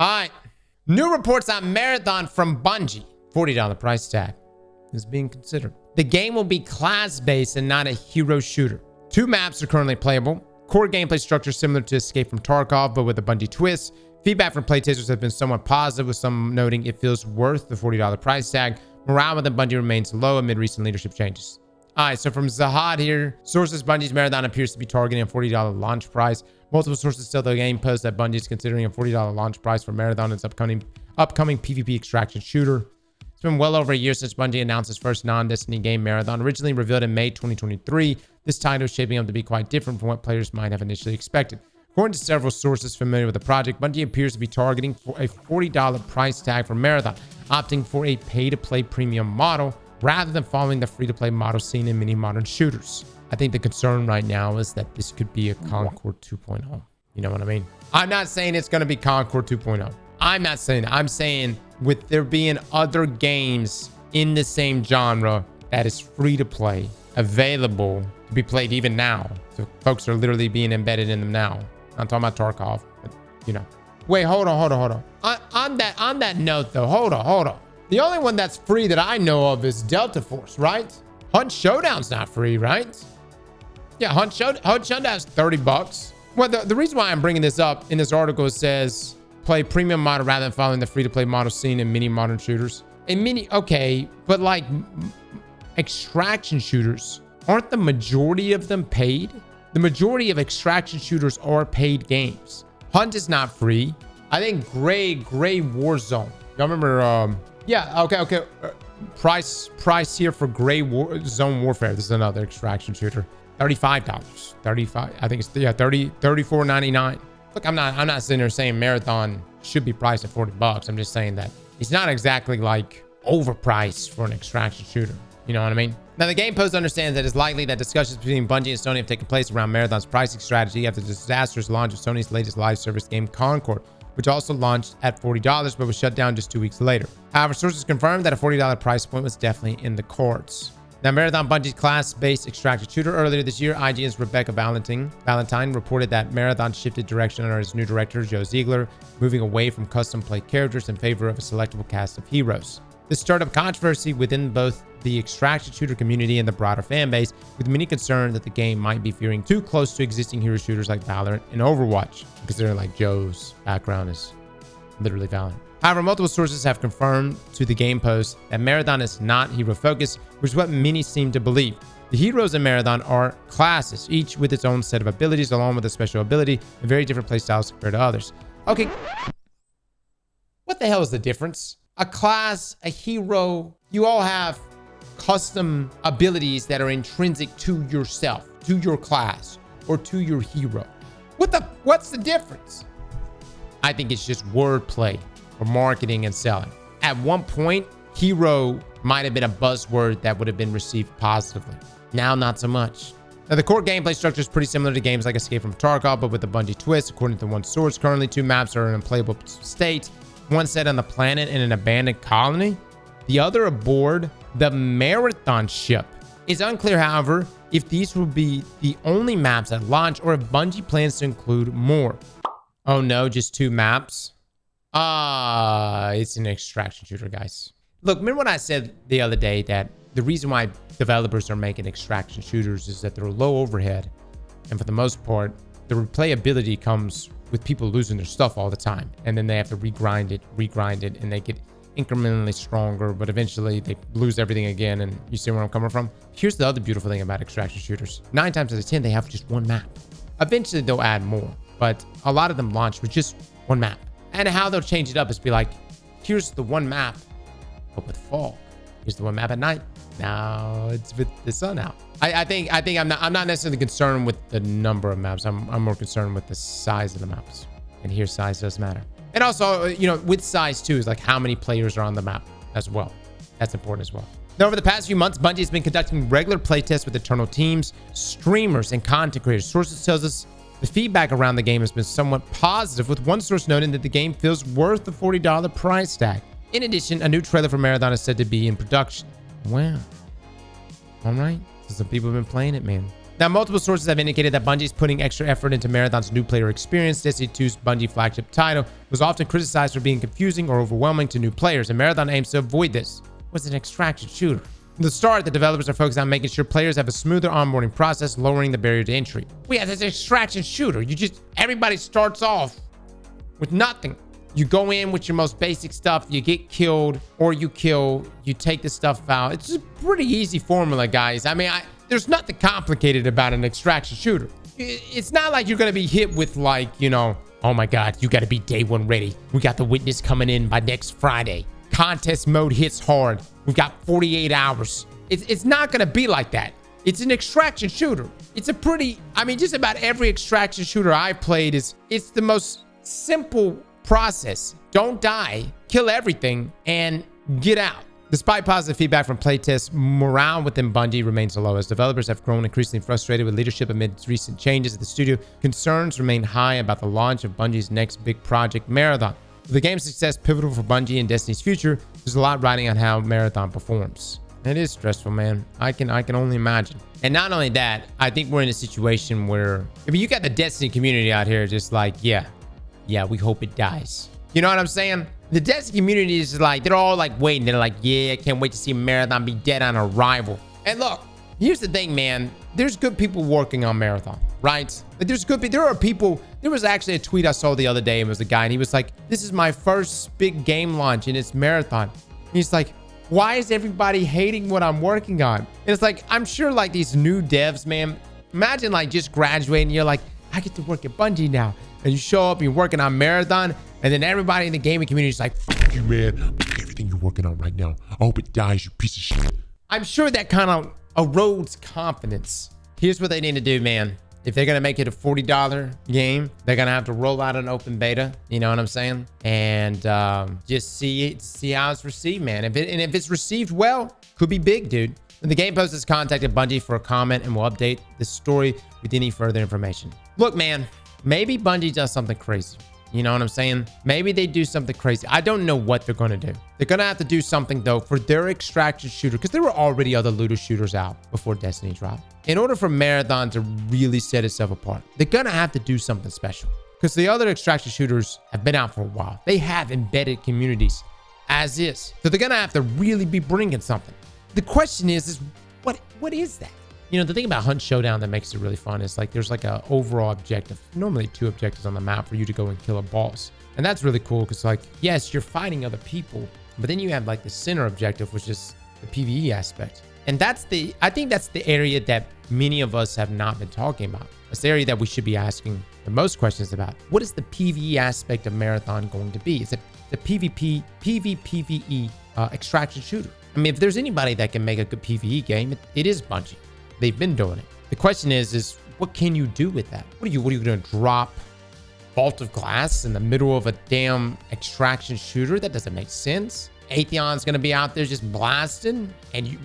All right. New reports on Marathon from Bungie. $40 price tag is being considered. The game will be class-based and not a hero shooter. 2 maps are currently playable. Core gameplay structure similar to Escape from Tarkov, but with a Bungie twist. Feedback from playtesters has been somewhat positive, with some noting it feels worth the $40 price tag. Morale within Bungie remains low amid recent leadership changes. All right, so from Zahad here, sources Bungie's Marathon appears to be targeting a $40 launch price. Multiple sources tell the game post that Bungie is considering a $40 launch price for Marathon, its upcoming PvP extraction shooter. It's been well over a year since Bungie announced its first non-Destiny game, Marathon. Originally revealed in May 2023, this title is shaping up to be quite different from what players might have initially expected. According to several sources familiar with the project, Bungie appears to be targeting for a $40 price tag for Marathon, opting for a pay-to-play premium model rather than following the free-to-play model seen in many modern shooters. I think the concern right now is that this could be a Concord 2.0. You know what I mean? I'm not saying it's going to be Concord 2.0. I'm not saying that. I'm saying with there being other games in the same genre that is free to play, available to be played even now. So folks are literally being embedded in them now. I'm talking about Tarkov, but you know. Wait, hold on. On that note though, hold on. The only one that's free that I know of is Delta Force, right? Hunt Showdown's not free, right? Yeah, Hunt Showdown's $30. Well, the reason why I'm bringing this up in this article, it says play premium model rather than following the free-to-play model seen in many modern shooters. Okay, but like extraction shooters, aren't the majority of them paid? The majority of extraction shooters are paid games. Hunt is not free. I think Gray Warzone. Y'all remember? Yeah. Okay. Price here for Zone Warfare. This is another extraction shooter. $35. 35. I think it's $34.99. Look, I'm not sitting there saying Marathon should be priced at $40. I'm just saying that it's not exactly like overpriced for an extraction shooter. You know what I mean? Now, the game post understands that it's likely that discussions between Bungie and Sony have taken place around Marathon's pricing strategy after the disastrous launch of Sony's latest live service game, Concord, which also launched at $40 but was shut down just 2 weeks later. However, sources confirmed that a $40 price point was definitely in the cards. Now, Marathon, Bungie's class-based extraction shooter. Earlier this year, IGN's Rebecca Valentine reported that Marathon shifted direction under its new director, Joe Ziegler, moving away from custom-play characters in favor of a selectable cast of heroes. This stirred up controversy within both the extraction shooter community and the broader fan base, with many concerned that the game might be veering too close to existing hero shooters like Valorant and Overwatch, considering like Joe's background is literally Valorant. However, multiple sources have confirmed to the game post that Marathon is not hero-focused, which is what many seem to believe. The heroes in Marathon are classes, each with its own set of abilities, along with a special ability and very different playstyles compared to others. Okay, what the hell is the difference? A class, a hero, you all have custom abilities that are intrinsic to yourself, to your class, or to your hero. What's the difference? I think it's just wordplay for marketing and selling. At one point, hero might have been a buzzword that would have been received positively. Now, not so much. Now, the core gameplay structure is pretty similar to games like Escape from Tarkov, but with a Bungie twist. According to one source, currently 2 maps are in unplayable state. One set on the planet in an abandoned colony, the other aboard the Marathon ship. It's unclear, however, if these will be the only maps at launch or if Bungie plans to include more. Oh no, just 2 maps? It's an extraction shooter, guys. Look, remember what I said the other day that the reason why developers are making extraction shooters is that they're low overhead. And for the most part, the replayability comes with people losing their stuff all the time. And then they have to regrind it, and they get incrementally stronger, but eventually they lose everything again. And you see where I'm coming from? Here's the other beautiful thing about extraction shooters. 9 times out of 10, they have just 1 map. Eventually they'll add more, but a lot of them launch with just 1 map. And how they'll change it up is be like, here's the 1 map, but with fog. Here's the 1 map at night. Now it's with the sun out. I think I'm not necessarily concerned with the number of maps. I'm more concerned with the size of the maps. And here, size does matter. And also, you know, with size too, is like how many players are on the map as well. That's important as well. Now, over the past few months, Bungie has been conducting regular playtests with internal teams, streamers, and content creators. Sources tells us the feedback around the game has been somewhat positive, with one source noting that the game feels worth the $40 price tag. In addition, a new trailer for Marathon is said to be in production. Wow. All right. So some people have been playing it, man. Now, multiple sources have indicated that Bungie is putting extra effort into Marathon's new player experience. Destiny 2's Bungie flagship title was often criticized for being confusing or overwhelming to new players, and Marathon aims to avoid this. What's an extraction shooter? From the start, the developers are focused on making sure players have a smoother onboarding process, lowering the barrier to entry. Well, yeah, that's an extraction shooter. Everybody starts off with nothing. You go in with your most basic stuff, you get killed, or you kill, you take the stuff out. It's a pretty easy formula, guys. I mean, there's nothing complicated about an extraction shooter. It's not like you're going to be hit with like, oh my God, you got to be day one ready. We got the witness coming in by next Friday. Contest mode hits hard. We've got 48 hours. It's not going to be like that. It's an extraction shooter. It's just about every extraction shooter I've played it's the most simple process. Don't die, kill everything, and get out. Despite positive feedback from playtests, morale within Bungie remains low as developers have grown increasingly frustrated with leadership amid recent changes at the studio. Concerns remain high about the launch of Bungie's next big project, Marathon. With the game's success pivotal for Bungie and Destiny's future, there's a lot riding on how Marathon performs. It is stressful, man. I can only imagine. And not only that, I think we're in a situation where, you got the Destiny community out here just like, yeah, we hope it dies. You know what I'm saying? The Destiny community is like, they're all like waiting. They're like, yeah, I can't wait to see Marathon be dead on arrival. And look, here's the thing, man. There's good people working on Marathon, right? Like there are people. There was actually a tweet I saw the other day, and it was a guy, and he was like, this is my first big game launch, and it's Marathon. And he's like, why is everybody hating what I'm working on? And it's like, I'm sure like these new devs, man, imagine like just graduating. You're like, I get to work at Bungie now. And you show up, you're working on Marathon, and then everybody in the gaming community is like, fuck you, man. Fuck everything you're working on right now. I hope it dies, you piece of shit. I'm sure that kind of erodes confidence. Here's what they need to do, man. If they're going to make it a $40 game, they're going to have to roll out an open beta. You know what I'm saying? And just see how it's received, man. If it's received well, could be big, dude. And the game post has contacted Bungie for a comment and will update the story with any further information. Look, man, maybe Bungie does something crazy. You know what I'm saying? Maybe they do something crazy. I don't know what they're going to do. They're going to have to do something, though, for their extraction shooter, because there were already other looter shooters out before Destiny dropped. In order for Marathon to really set itself apart, they're going to have to do something special, because the other extraction shooters have been out for a while. They have embedded communities as is. So they're going to have to really be bringing something. The question is what is that? The thing about Hunt Showdown that makes it really fun is like there's like a overall objective, normally 2 objectives on the map for you to go and kill a boss. And that's really cool because like, yes, you're fighting other people, but then you have like the center objective, which is the PvE aspect. And I think that's the area that many of us have not been talking about. It's the area that we should be asking the most questions about. What is the PvE aspect of Marathon going to be? Is it the PvPvE extraction shooter? I mean, if there's anybody that can make a good PvE game, it is Bungie. They've been doing it. The question is what can you do with that? What are you going to drop Vault of Glass in the middle of a damn extraction shooter? That doesn't make sense. Atheon's going to be out there just blasting, and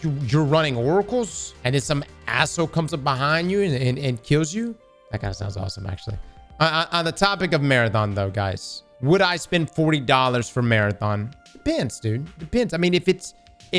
you're running oracles, and then some asshole comes up behind you and kills you. That kind of sounds awesome, actually. On the topic of Marathon, though, guys, would I spend $40 for Marathon? Depends, dude. Depends. I mean, if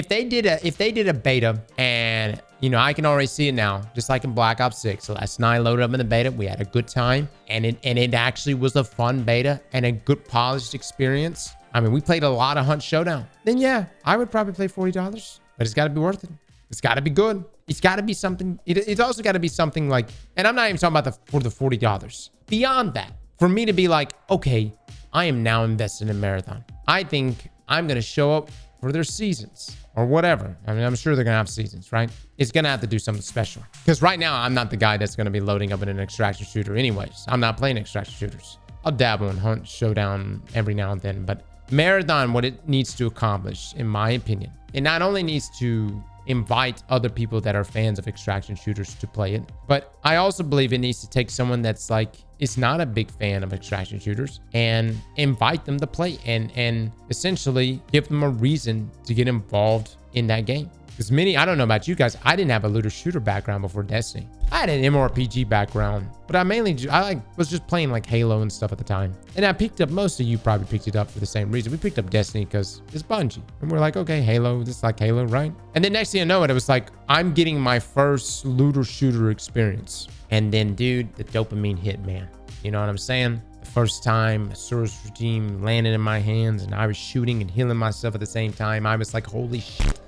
they did a beta, and I can already see it now, just like in Black Ops 6. So last night I loaded up in the beta, we had a good time, and it actually was a fun beta and a good polished experience. I mean, we played a lot of Hunt Showdown. Then yeah, I would probably play $40, but it's got to be worth it. It's got to be good. It's got to be something. It's also got to be something like, and I'm not even talking about for the $40. Beyond that, for me to be like, okay, I am now invested in Marathon. I think I'm going to show up for their seasons or whatever. I mean, I'm sure they're going to have seasons, right? It's going to have to do something special. Because right now, I'm not the guy that's going to be loading up in an extraction shooter anyways. I'm not playing extraction shooters. I'll dabble in Hunt Showdown every now and then. But Marathon, what it needs to accomplish, in my opinion, it not only needs to invite other people that are fans of extraction shooters to play it, but I also believe it needs to take someone that's like, is not a big fan of extraction shooters and invite them to play and essentially give them a reason to get involved in that game. Because I don't know about you guys, I didn't have a looter shooter background before Destiny. I had an MMORPG background, but I mainly was just playing like Halo and stuff at the time. And I picked up, most of you probably picked it up for the same reason. We picked up Destiny because it's Bungie. And we're like, okay, Halo, this is like Halo, right? And then next thing you know it was like, I'm getting my first looter shooter experience. And then, dude, the dopamine hit, man. You know what I'm saying? The first time Aztecross regime landed in my hands and I was shooting and healing myself at the same time, I was like, holy shit,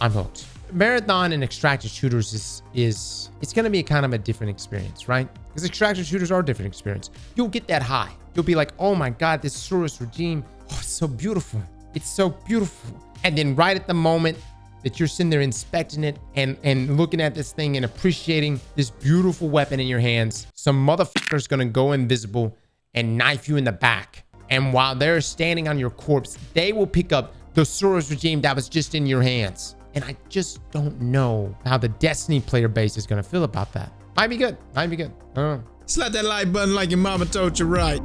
I'm hooked. Marathon and extracted shooters it's going to be kind of a different experience, right? Because extracted shooters are a different experience. You'll get that high. You'll be like, oh my God, this Aztecross regime, oh, it's so beautiful. It's so beautiful. And then right at the moment that you're sitting there inspecting it and looking at this thing and appreciating this beautiful weapon in your hands, some motherfucker's going to go invisible and knife you in the back. And while they're standing on your corpse, they will pick up the Aztecross regime that was just in your hands. And I just don't know how the Destiny player base is going to feel about that. Might be good. Might be good. I don't know. Slap that like button like your mama told you right.